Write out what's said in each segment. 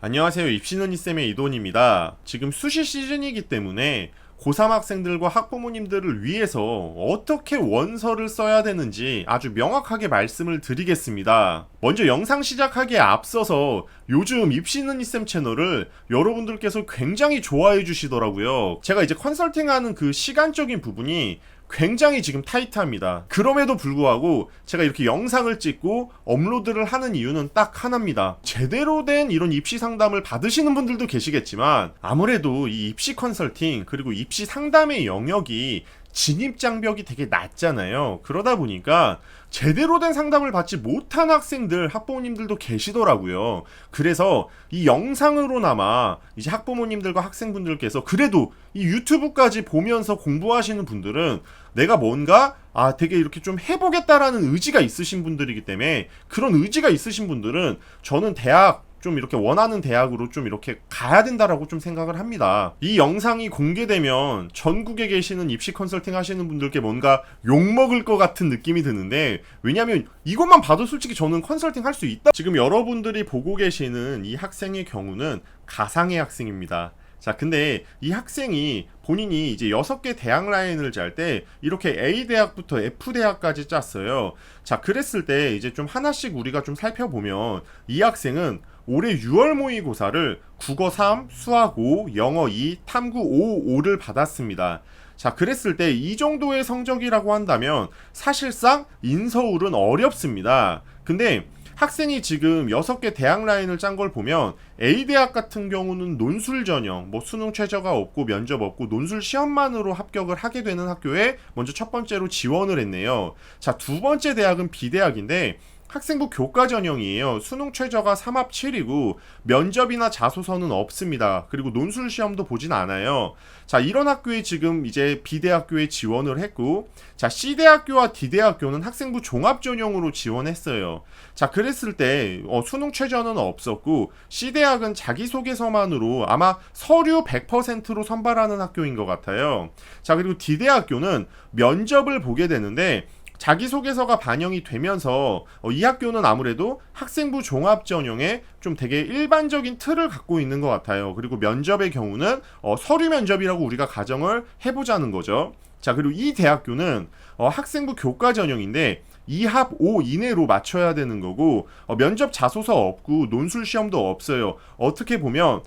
안녕하세요. 입시는 이쌤의 이돈입니다. 지금 수시 시즌이기 때문에 고3 학생들과 학부모님들을 위해서 어떻게 원서를 써야 되는지 아주 명확하게 말씀을 드리겠습니다. 먼저 영상 시작하기에 앞서서 요즘 입시는 이쌤 채널을 여러분들께서 굉장히 좋아해 주시더라고요. 제가 이제 컨설팅하는 그 시간적인 부분이 굉장히 지금 타이트합니다. 그럼에도 불구하고 제가 이렇게 영상을 찍고 업로드를 하는 이유는 딱 하나입니다. 제대로 된 이런 입시 상담을 받으시는 분들도 계시겠지만 아무래도 이 입시 컨설팅 그리고 입시 상담의 영역이 진입장벽이 되게 낮잖아요. 그러다 보니까 제대로 된 상담을 받지 못한 학생들, 학부모님들도 계시더라고요. 그래서 이 영상으로나마 이제 학부모님들과 학생분들께서 그래도 이 유튜브까지 보면서 공부하시는 분들은 내가 뭔가 되게 이렇게 좀 해보겠다라는 의지가 있으신 분들이기 때문에 그런 의지가 있으신 분들은 저는 대학 좀 이렇게 원하는 대학으로 좀 이렇게 가야 된다라고 좀 생각을 합니다. 이 영상이 공개되면 전국에 계시는 입시 컨설팅 하시는 분들께 뭔가 욕먹을 것 같은 느낌이 드는데 왜냐면 이것만 봐도 솔직히 저는 컨설팅 할 수 있다. 지금 여러분들이 보고 계시는 이 학생의 경우는 가상의 학생입니다. 자, 근데 이 학생이 본인이 이제 6개 대학 라인을 짤 때 이렇게 A 대학부터 F 대학까지 짰어요. 자, 그랬을 때 이제 좀 하나씩 우리가 좀 살펴보면 이 학생은 올해 6월 모의고사를 국어 3, 수학 5, 영어 2, 탐구 5, 5를 받았습니다. 자, 그랬을 때 이 정도의 성적이라고 한다면 사실상 인서울은 어렵습니다. 근데 학생이 지금 6개 대학 라인을 짠 걸 보면 A대학 같은 경우는 논술 전형, 수능 최저가 없고 면접 없고 논술 시험만으로 합격을 하게 되는 학교에 먼저 첫 번째로 지원을 했네요. 자, 두 번째 대학은 B대학인데 학생부 교과 전형이에요. 수능 최저가 3합 7이고 면접이나 자소서는 없습니다. 그리고 논술 시험도 보진 않아요. 자, 이런 학교에 지금 이제 B대학교에 지원을 했고, 자, C대학교와 D대학교는 학생부 종합 전형으로 지원했어요. 자, 그랬을 때 수능 최저는 없었고 C대학은 자기소개서만으로 아마 서류 100%로 선발하는 학교인 것 같아요. 자, 그리고 D대학교는 면접을 보게 되는데 자기소개서가 반영이 되면서 이 학교는 아무래도 학생부 종합 전형에 좀 되게 일반적인 틀을 갖고 있는 것 같아요. 그리고 면접의 경우는 서류 면접이라고 우리가 가정을 해보자는 거죠. 자, 그리고 이 대학교는 학생부 교과 전형인데 2합 5 이내로 맞춰야 되는 거고 면접 자소서 없고 논술 시험도 없어요. 어떻게 보면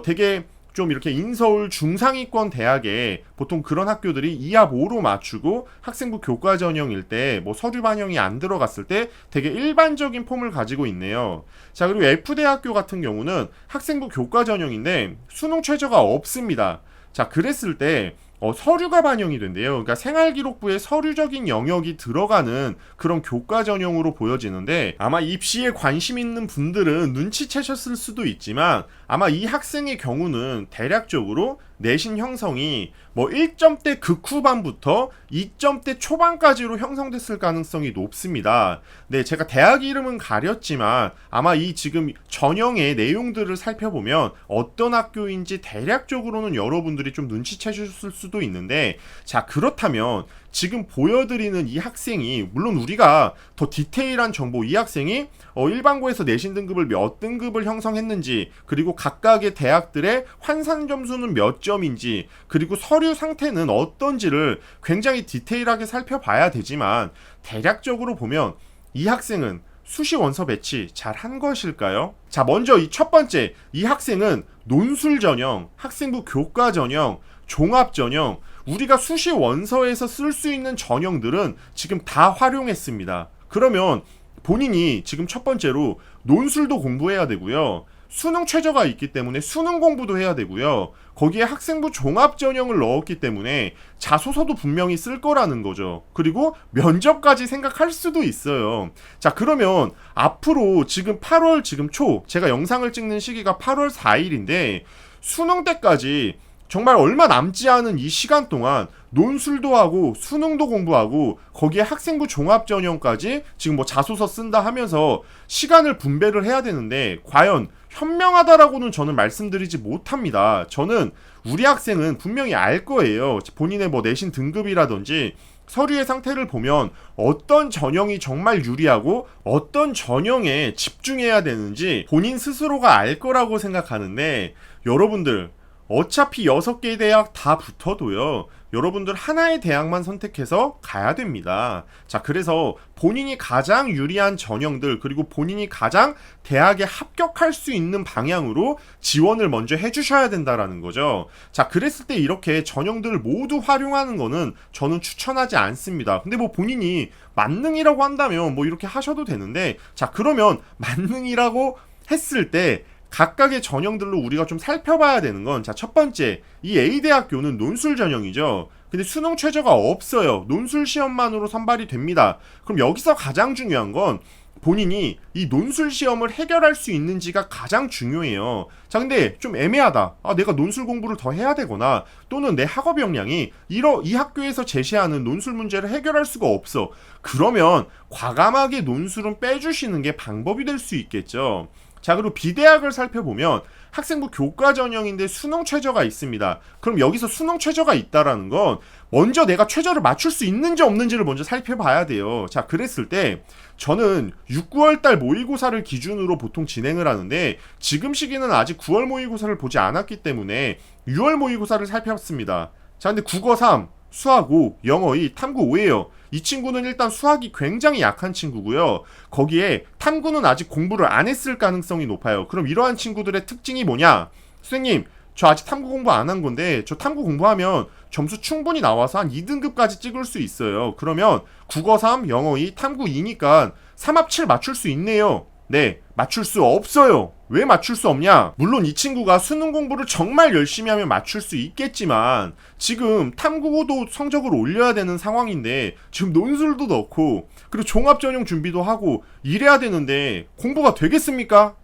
되게 좀 이렇게 인서울 중상위권 대학에 보통 그런 학교들이 2합 5로 맞추고 학생부 교과 전형일 때 서류 반영이 안 들어갔을 때 되게 일반적인 폼을 가지고 있네요. 자, 그리고 F대학교 같은 경우는 학생부 교과 전형인데 수능 최저가 없습니다. 자, 그랬을 때 서류가 반영이 된대요. 그러니까 생활기록부에 서류적인 영역이 들어가는 그런 교과 전형으로 보여지는데 아마 입시에 관심 있는 분들은 눈치채셨을 수도 있지만 아마 이 학생의 경우는 대략적으로 내신 형성이 1점대 극후반부터 2점대 초반까지로 형성됐을 가능성이 높습니다. 네, 제가 대학 이름은 가렸지만 아마 이 지금 전형의 내용들을 살펴보면 어떤 학교인지 대략적으로는 여러분들이 좀 눈치채셨을 수도 있는데 자, 그렇다면 지금 보여드리는 이 학생이 물론 우리가 더 디테일한 정보 이 학생이 일반고에서 내신 등급을 몇 등급을 형성했는지 그리고 각각의 대학들의 환산 점수는 몇 점인지 그리고 서류 상태는 어떤지를 굉장히 디테일하게 살펴봐야 되지만 대략적으로 보면 이 학생은 수시 원서 배치 잘 한 것일까요? 자, 먼저 이 첫 번째 이 학생은 논술 전형, 학생부 교과 전형, 종합 전형 우리가 수시 원서에서 쓸 수 있는 전형들은 지금 다 활용했습니다. 그러면 본인이 지금 첫 번째로 논술도 공부해야 되고요. 수능 최저가 있기 때문에 수능 공부도 해야 되고요. 거기에 학생부 종합 전형을 넣었기 때문에 자소서도 분명히 쓸 거라는 거죠. 그리고 면접까지 생각할 수도 있어요. 자, 그러면 앞으로 지금 8월 지금 초 제가 영상을 찍는 시기가 8월 4일인데 수능 때까지 정말 얼마 남지 않은 이 시간 동안 논술도 하고 수능도 공부하고 거기에 학생부 종합 전형까지 지금 자소서 쓴다 하면서 시간을 분배를 해야 되는데 과연 현명하다라고는 저는 말씀드리지 못합니다. 저는 우리 학생은 분명히 알 거예요. 본인의 내신 등급이라든지 서류의 상태를 보면 어떤 전형이 정말 유리하고 어떤 전형에 집중해야 되는지 본인 스스로가 알 거라고 생각하는데, 여러분들 어차피 6개의 대학 다 붙어도요, 여러분들 하나의 대학만 선택해서 가야 됩니다. 자, 그래서 본인이 가장 유리한 전형들, 그리고 본인이 가장 대학에 합격할 수 있는 방향으로 지원을 먼저 해주셔야 된다라는 거죠. 자, 그랬을 때 이렇게 전형들을 모두 활용하는 거는 저는 추천하지 않습니다. 근데 뭐 본인이 만능이라고 한다면 뭐 이렇게 하셔도 되는데, 자, 그러면 만능이라고 했을 때 각각의 전형들로 우리가 좀 살펴봐야 되는 건, 자, 첫 번째, 이 A대학교는 논술 전형이죠. 근데 수능 최저가 없어요. 논술 시험만으로 선발이 됩니다. 그럼 여기서 가장 중요한 건 본인이 이 논술 시험을 해결할 수 있는지가 가장 중요해요. 자, 근데 좀 애매하다. 내가 논술 공부를 더 해야 되거나, 또는 내 학업 역량이 이 학교에서 제시하는 논술 문제를 해결할 수가 없어. 그러면 과감하게 논술은 빼주시는 게 방법이 될 수 있겠죠. 자, 그리고 B대학을 살펴보면 학생부 교과 전형인데 수능 최저가 있습니다. 그럼 여기서 수능 최저가 있다라는 건 먼저 내가 최저를 맞출 수 있는지 없는지를 먼저 살펴봐야 돼요. 자, 그랬을 때 저는 6, 9월 달 모의고사를 기준으로 보통 진행을 하는데, 지금 시기는 아직 9월 모의고사를 보지 않았기 때문에 6월 모의고사를 살펴봤습니다. 자, 근데 국어 3, 수학 5, 영어 2, 탐구 5예요. 이 친구는 일단 수학이 굉장히 약한 친구고요. 거기에 탐구는 아직 공부를 안 했을 가능성이 높아요. 그럼 이러한 친구들의 특징이 뭐냐? 선생님, 저 아직 탐구 공부 안 한 건데 저 탐구 공부하면 점수 충분히 나와서 한 2등급까지 찍을 수 있어요. 그러면 국어 3, 영어 2, 탐구 2니까 3합 7 맞출 수 있네요. 네, 맞출 수 없어요. 왜 맞출 수 없냐? 물론 이 친구가 수능 공부를 정말 열심히 하면 맞출 수 있겠지만, 지금 탐구도 성적을 올려야 되는 상황인데 지금 논술도 넣고 그리고 종합전형 준비도 하고 이래야 되는데 공부가 되겠습니까?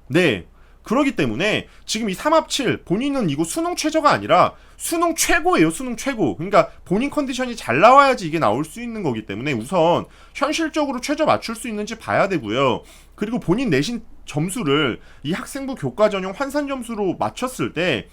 네. 그러기 때문에 지금 이 3합 7, 본인은 이거 수능 최저가 아니라 수능 최고예요. 수능 최고. 그러니까 본인 컨디션이 잘 나와야지 이게 나올 수 있는 거기 때문에 우선 현실적으로 최저 맞출 수 있는지 봐야 되고요. 그리고 본인 내신 점수를 이 학생부 교과 전형 환산 점수로 맞췄을 때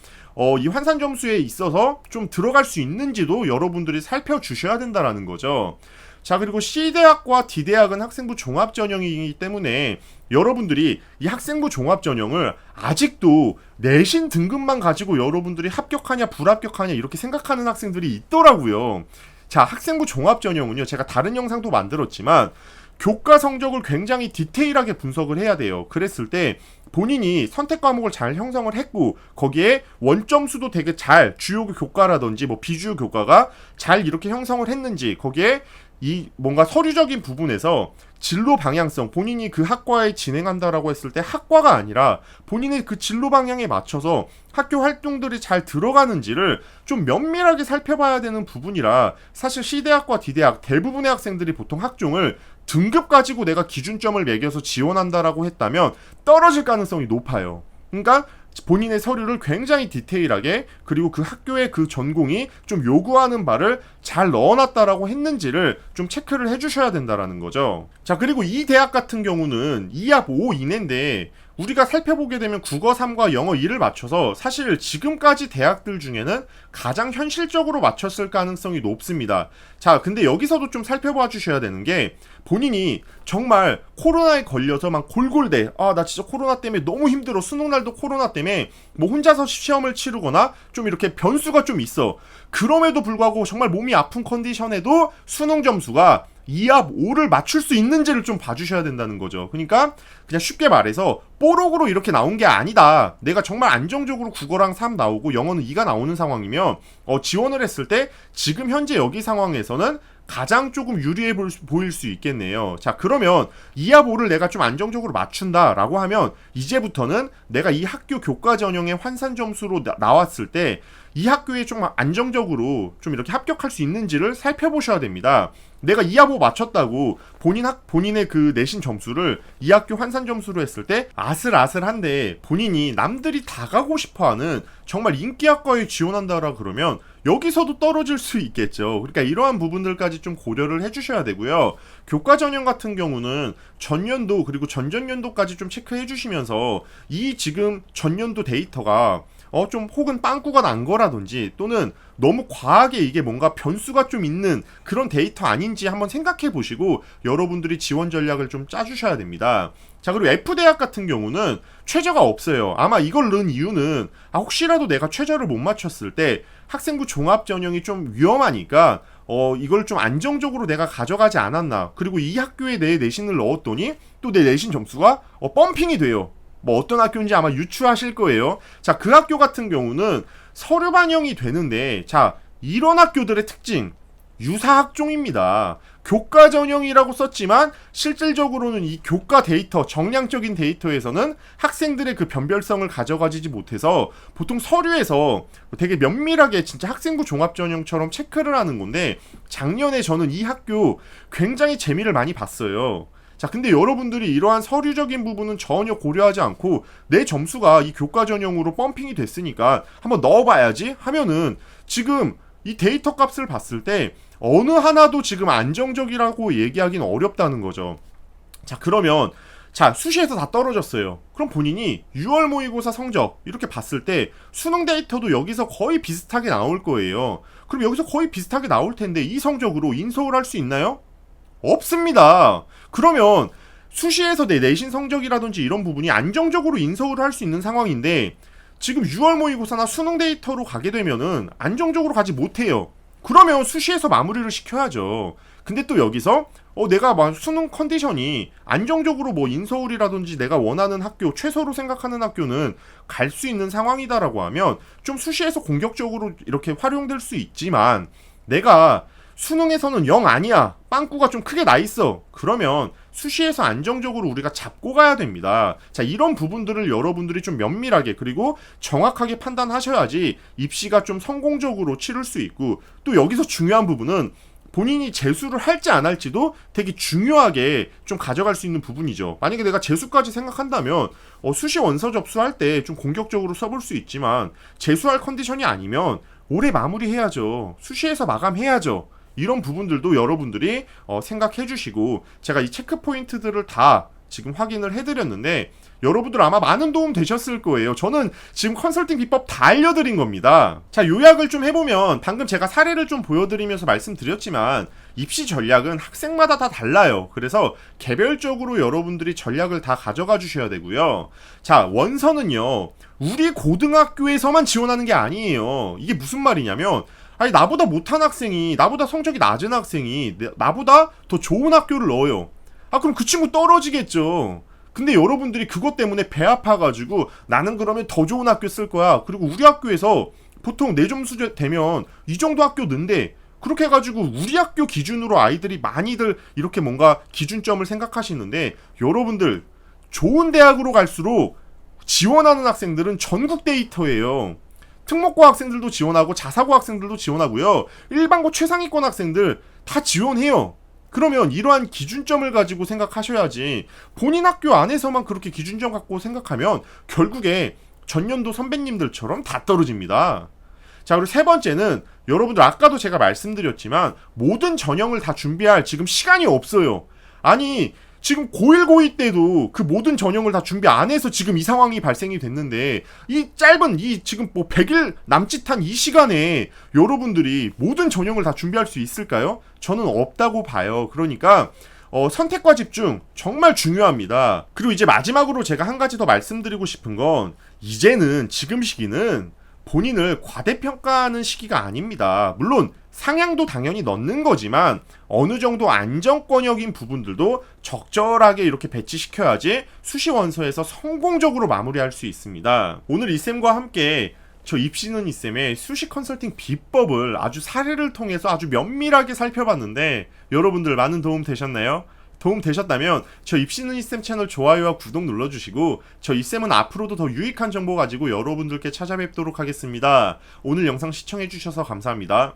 이 환산 점수에 있어서 좀 들어갈 수 있는지도 여러분들이 살펴주셔야 된다라는 거죠. 자, 그리고 C대학과 D대학은 학생부 종합전형이기 때문에 여러분들이 이 학생부 종합전형을 아직도 내신 등급만 가지고 여러분들이 합격하냐 불합격하냐 이렇게 생각하는 학생들이 있더라고요. 자, 학생부 종합전형은요, 제가 다른 영상도 만들었지만 교과 성적을 굉장히 디테일하게 분석을 해야 돼요. 그랬을 때 본인이 선택 과목을 잘 형성을 했고 거기에 원점수도 되게 잘, 주요 교과라든지 뭐 비주요 교과가 잘 이렇게 형성을 했는지, 거기에 이 뭔가 서류적인 부분에서 진로 방향성, 본인이 그 학과에 진행한다라고 했을 때 학과가 아니라 본인의 그 진로 방향에 맞춰서 학교 활동들이 잘 들어가는지를 좀 면밀하게 살펴봐야 되는 부분이라, 사실 C대학과 D대학 대부분의 학생들이 보통 학종을 등급 가지고 내가 기준점을 매겨서 지원한다라고 했다면 떨어질 가능성이 높아요. 그러니까 본인의 서류를 굉장히 디테일하게, 그리고 그 학교의 그 전공이 좀 요구하는 바를 잘 넣어놨다라고 했는지를 좀 체크를 해주셔야 된다라는 거죠. 자, 그리고 이 대학 같은 경우는 2합 5 이내인데 우리가 살펴보게 되면 국어 3과 영어 2를 맞춰서 사실 지금까지 대학들 중에는 가장 현실적으로 맞췄을 가능성이 높습니다. 자, 근데 여기서도 좀 살펴봐 주셔야 되는 게, 본인이 정말 코로나에 걸려서 막 골골대, 나 진짜 코로나 때문에 너무 힘들어, 수능날도 코로나 때문에 뭐 혼자서 시험을 치르거나 좀 이렇게 변수가 좀 있어. 그럼에도 불구하고 정말 몸이 아픈 컨디션에도 수능 점수가 2합 5를 맞출 수 있는지를 좀 봐주셔야 된다는 거죠. 그러니까 그냥 쉽게 말해서 뽀록으로 이렇게 나온 게 아니다. 내가 정말 안정적으로 국어랑 3 나오고 영어는 2가 나오는 상황이면 지원을 했을 때 지금 현재 여기 상황에서는 가장 조금 유리해 보일 수 있겠네요. 자, 그러면 2합 5를 내가 좀 안정적으로 맞춘다라고 하면 이제부터는 내가 이 학교 교과 전형의 환산 점수로 나왔을 때 이 학교에 좀 안정적으로 좀 이렇게 합격할 수 있는지를 살펴보셔야 됩니다. 내가 2합 5 맞췄다고 본인의 그 내신 점수를 이 학교 환산 점수로 했을 때 아슬아슬한데 본인이 남들이 다 가고 싶어하는 정말 인기 학과에 지원한다라 그러면 여기서도 떨어질 수 있겠죠. 그러니까 이러한 부분들까지 좀 고려를 해주셔야 되고요. 교과 전형 같은 경우는 전년도 그리고 전전년도까지 좀 체크해 주시면서 이 지금 전년도 데이터가 좀 혹은 빵꾸가 난 거라든지 또는 너무 과하게 이게 뭔가 변수가 좀 있는 그런 데이터 아닌지 한번 생각해 보시고 여러분들이 지원 전략을 좀 짜주셔야 됩니다. 자, 그리고 F대학 같은 경우는 최저가 없어요. 아마 이걸 넣은 이유는 혹시라도 내가 최저를 못 맞췄을 때 학생부 종합 전형이 좀 위험하니까 이걸 좀 안정적으로 내가 가져가지 않았나. 그리고 이 학교에 내 내신을 넣었더니 또 내 내신 점수가 펌핑이 돼요. 뭐 어떤 학교인지 아마 유추하실 거예요. 자, 그 학교 같은 경우는 서류 반영이 되는데, 자, 이런 학교들의 특징, 유사학종입니다. 교과 전형이라고 썼지만 실질적으로는 이 교과 데이터, 정량적인 데이터에서는 학생들의 그 변별성을 가져가지 못해서 보통 서류에서 되게 면밀하게 진짜 학생부 종합전형처럼 체크를 하는 건데, 작년에 저는 이 학교 굉장히 재미를 많이 봤어요. 자, 근데 여러분들이 이러한 서류적인 부분은 전혀 고려하지 않고 내 점수가 이 교과 전형으로 펌핑이 됐으니까 한번 넣어봐야지 하면은 지금 이 데이터 값을 봤을 때 어느 하나도 지금 안정적이라고 얘기하기는 어렵다는 거죠. 자, 그러면 자, 수시에서 다 떨어졌어요. 그럼 본인이 6월 모의고사 성적 이렇게 봤을 때 수능 데이터도 여기서 거의 비슷하게 나올 거예요. 그럼 여기서 거의 비슷하게 나올 텐데 이 성적으로 인서울 할 수 있나요? 없습니다. 그러면 수시에서 내 내신 성적이라든지 이런 부분이 안정적으로 인서울을 할 수 있는 상황인데 지금 6월 모의고사나 수능 데이터로 가게 되면은 안정적으로 가지 못해요. 그러면 수시에서 마무리를 시켜야죠. 근데 또 여기서 내가 막 수능 컨디션이 안정적으로 뭐 인서울이라든지 내가 원하는 학교, 최소로 생각하는 학교는 갈 수 있는 상황이다라고 하면 좀 수시에서 공격적으로 이렇게 활용될 수 있지만 내가 수능에서는 0 아니야. 빵꾸가 좀 크게 나 있어. 그러면 수시에서 안정적으로 우리가 잡고 가야 됩니다. 자, 이런 부분들을 여러분들이 좀 면밀하게 그리고 정확하게 판단하셔야지 입시가 좀 성공적으로 치를 수 있고, 또 여기서 중요한 부분은 본인이 재수를 할지 안 할지도 되게 중요하게 좀 가져갈 수 있는 부분이죠. 만약에 내가 재수까지 생각한다면 수시 원서 접수할 때 좀 공격적으로 써볼 수 있지만 재수할 컨디션이 아니면 올해 마무리해야죠. 수시에서 마감해야죠. 이런 부분들도 여러분들이 생각해 주시고, 제가 이 체크 포인트들을 다 지금 확인을 해드렸는데 여러분들 아마 많은 도움 되셨을 거예요. 저는 지금 컨설팅 비법 다 알려드린 겁니다. 자, 요약을 좀 해보면 방금 제가 사례를 좀 보여드리면서 말씀드렸지만 입시 전략은 학생마다 다 달라요. 그래서 개별적으로 여러분들이 전략을 다 가져가 주셔야 되고요. 자, 원서는요, 우리 고등학교에서만 지원하는 게 아니에요. 이게 무슨 말이냐면 아니, 나보다 못한 학생이, 나보다 성적이 낮은 학생이 나보다 더 좋은 학교를 넣어요. 그럼 그 친구 떨어지겠죠. 근데 여러분들이 그것 때문에 배 아파가지고 나는 그러면 더 좋은 학교 쓸 거야. 그리고 우리 학교에서 보통 내 점수 되면 이 정도 학교 는데, 그렇게 해가지고 우리 학교 기준으로 아이들이 많이들 이렇게 뭔가 기준점을 생각하시는데, 여러분들 좋은 대학으로 갈수록 지원하는 학생들은 전국 데이터예요. 특목고 학생들도 지원하고 자사고 학생들도 지원하고요. 일반고 최상위권 학생들 다 지원해요. 그러면 이러한 기준점을 가지고 생각하셔야지 본인 학교 안에서만 그렇게 기준점 갖고 생각하면 결국에 전년도 선배님들처럼 다 떨어집니다. 자, 그리고 세 번째는 여러분들 아까도 제가 말씀드렸지만 모든 전형을 다 준비할 지금 시간이 없어요. 아니, 지금 고1, 고2 때도 그 모든 전형을 다 준비 안 해서 지금 이 상황이 발생이 됐는데, 이 짧은 이 지금 뭐 100일 남짓한 이 시간에 여러분들이 모든 전형을 다 준비할 수 있을까요? 저는 없다고 봐요. 그러니까 선택과 집중 정말 중요합니다. 그리고 이제 마지막으로 제가 한 가지 더 말씀드리고 싶은 건, 이제는 지금 시기는 본인을 과대평가하는 시기가 아닙니다. 물론 상향도 당연히 넣는 거지만 어느 정도 안정권역인 부분들도 적절하게 이렇게 배치시켜야지 수시 원서에서 성공적으로 마무리할 수 있습니다. 오늘 이쌤과 함께 저 입시는 이쌤의 수시 컨설팅 비법을 아주 사례를 통해서 아주 면밀하게 살펴봤는데 여러분들 많은 도움 되셨나요? 도움 되셨다면 저 입시는 이쌤 채널 좋아요와 구독 눌러주시고, 저 이쌤은 앞으로도 더 유익한 정보 가지고 여러분들께 찾아뵙도록 하겠습니다. 오늘 영상 시청해주셔서 감사합니다.